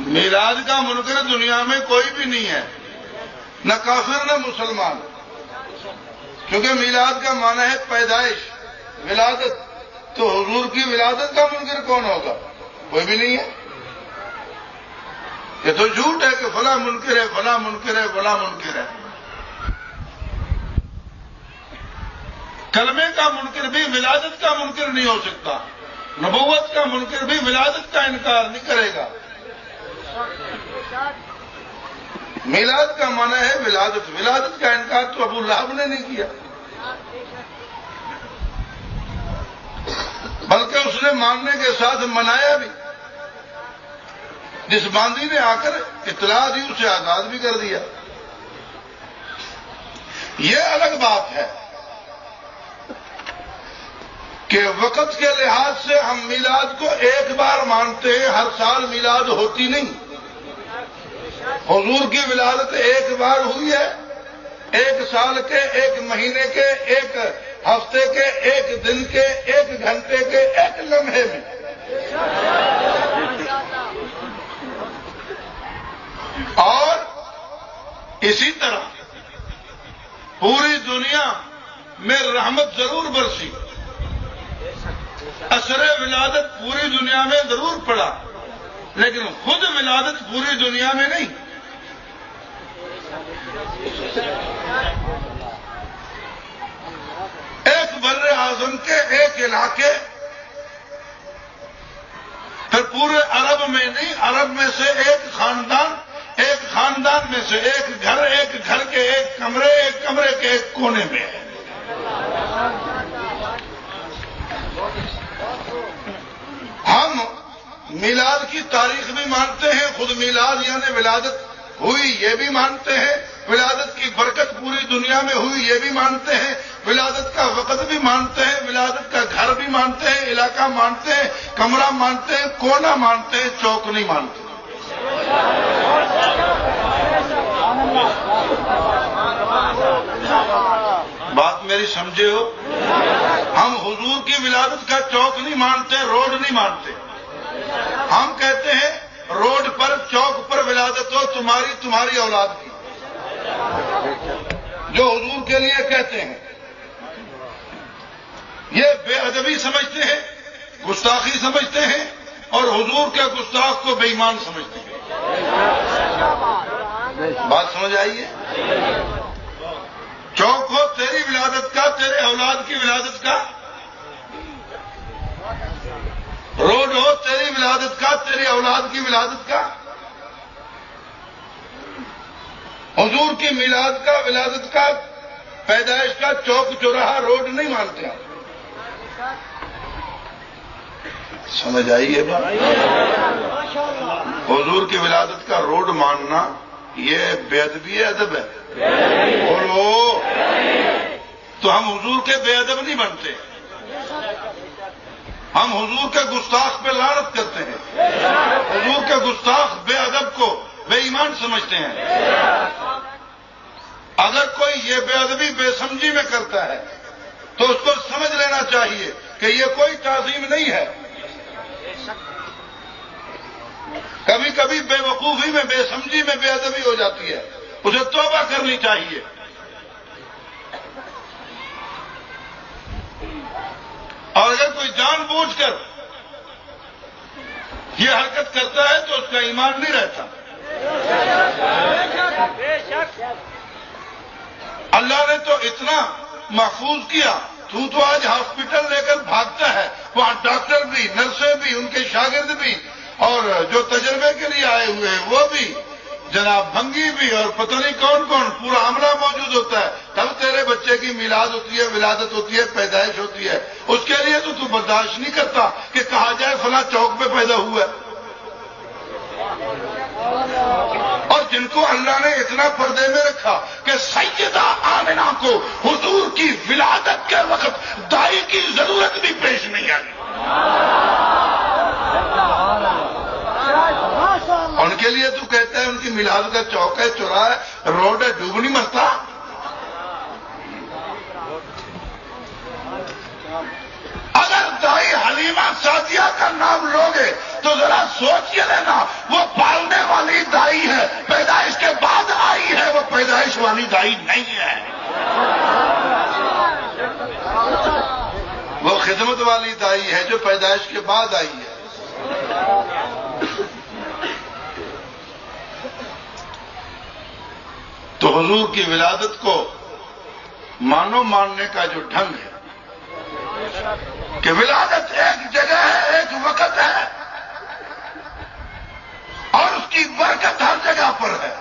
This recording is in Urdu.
میلاد کا منکر دنیا میں کوئی بھی نہیں ہے، نہ کافر نہ مسلمان، کیونکہ میلاد کا معنی ہے پیدائش، ولادت، تو حضور کی ولادت کا منکر کون ہوگا؟ کوئی بھی نہیں ہے۔ یہ تو جھوٹ ہے کہ فلاں منکر ہے، فلاں منکر ہے، فلاں منکر ہے۔ کلمے کا منکر بھی ولادت کا منکر نہیں ہو سکتا، نبوت کا منکر بھی ولادت کا انکار نہیں کرے گا۔ میلاد کا معنی ہے ولادت، ولادت کا انکار تو ابو لہب نے نہیں کیا، بلکہ اس نے ماننے کے ساتھ منایا بھی۔ جس باندی نے آ کر اطلاع دی اسے آزاد بھی کر دیا۔ یہ الگ بات ہے کہ وقت کے لحاظ سے ہم میلاد کو ایک بار مانتے ہیں، ہر سال میلاد ہوتی نہیں۔ حضور کی ولادت ایک بار ہوئی ہے، ایک سال کے، ایک مہینے کے، ایک ہفتے کے، ایک دن کے، ایک گھنٹے کے، ایک لمحے میں۔ اور اسی طرح پوری دنیا میں رحمت ضرور برسی، اثر ولادت پوری دنیا میں ضرور پڑا، لیکن خود ولادت پوری دنیا میں نہیں۔ ایک بر اعظم کے ایک علاقے، پھر پورے عرب میں نہیں، عرب میں سے ایک خاندان، ایک خاندان میں سے ایک گھر، ایک گھر کے ایک کمرے، ایک کمرے کے ایک کونے میں ہے۔ ہم میلاد کی تاریخ بھی مانتے ہیں، خود میلاد یعنی ولادت ہوئی یہ بھی مانتے ہیں، ولادت کی برکت پوری دنیا میں ہوئی یہ بھی مانتے ہیں، ولادت کا وقت بھی مانتے ہیں، ولادت کا گھر بھی مانتے ہیں، علاقہ مانتے ہیں، کمرہ مانتے ہیں، کونا مانتے ہیں، چوک نہیں مانتے۔ بات میری سمجھے ہو؟ ہم حضور کی ولادت کا چوک نہیں مانتے، روڈ نہیں مانتے۔ ہم کہتے ہیں روڈ پر، چوک پر ولادت ہو تمہاری اولاد کی، جو حضور کے لیے کہتے ہیں۔ یہ بے ادبی سمجھتے ہیں، گستاخی سمجھتے ہیں، اور حضور کے گستاخ کو بے ایمان سمجھتے ہیں۔ بات سمجھ آئی ہے؟ چوک ہو تیری ولادت کا، تیرے اولاد کی ولادت کا، روڈ ہو تیری ولادت کا، تیری اولاد کی ولادت کا۔ حضور کی میلاد کا، ولادت کا، پیدائش کا چوک چوراہا روڈ نہیں مانتے ہیں۔ سمجھ آئی ہے بات؟ حضور کی ولادت کا روڈ ماننا یہ بے ادبی ادب ہے؟ بولو، تو ہم حضور کے بے ادب نہیں بنتے، ہم حضور کے گستاخ پہ لعنت کرتے ہیں، حضور کے گستاخ بے ادب کو بے ایمان سمجھتے ہیں۔ اگر کوئی یہ بے ادبی بے سمجھی میں کرتا ہے تو اس کو سمجھ لینا چاہیے کہ یہ کوئی تعظیم نہیں ہے۔ کبھی کبھی بے وقوفی میں، بے سمجھی میں بے ادبی ہو جاتی ہے، اسے توبہ کرنی چاہیے۔ اور اگر کوئی جان بوجھ کر یہ حرکت کرتا ہے تو اس کا ایمان نہیں رہتا۔ اللہ نے تو اتنا محفوظ کیا، تو آج ہاسپٹل لے کر بھاگتا ہے، وہاں ڈاکٹر بھی، نرسیں بھی، ان کے شاگرد بھی، اور جو تجربے کے لیے آئے ہوئے ہیں وہ بھی، جناب بھنگی بھی، اور پتہ نہیں کون کون، پورا عملہ موجود ہوتا ہے، تب تیرے بچے کی میلاد ہوتی ہے، ولادت ہوتی ہے، پیدائش ہوتی ہے۔ اس کے لیے تو برداشت نہیں کرتا کہ کہا جائے فلاں چوک پہ پیدا ہوا ہے۔ اور جن کو اللہ نے اتنا پردے میں رکھا کہ سیدہ آمنہ کو حضور کی ولادت کے وقت دائی کی ضرورت بھی پیش نہیں آئی، ان کے لیے تو کہتا ہے ان کی میلاد کا چوک ہے، چوراہا ہے، روڈ ہے، ڈوب نہیں مرتا۔ اگر دائی حلیمہ سعدیہ کا نام لوگے تو ذرا سوچ کے لینا، وہ پالنے والی دائی نہیں ہے، وہ خدمت والی دائی ہے جو پیدائش کے بعد آئی ہے۔ تو حضور کی ولادت کو ماننے کا جو ڈھنگ ہے کہ ولادت ایک جگہ ہے، ایک وقت ہے، اور اس کی برکت ہر جگہ پر ہے۔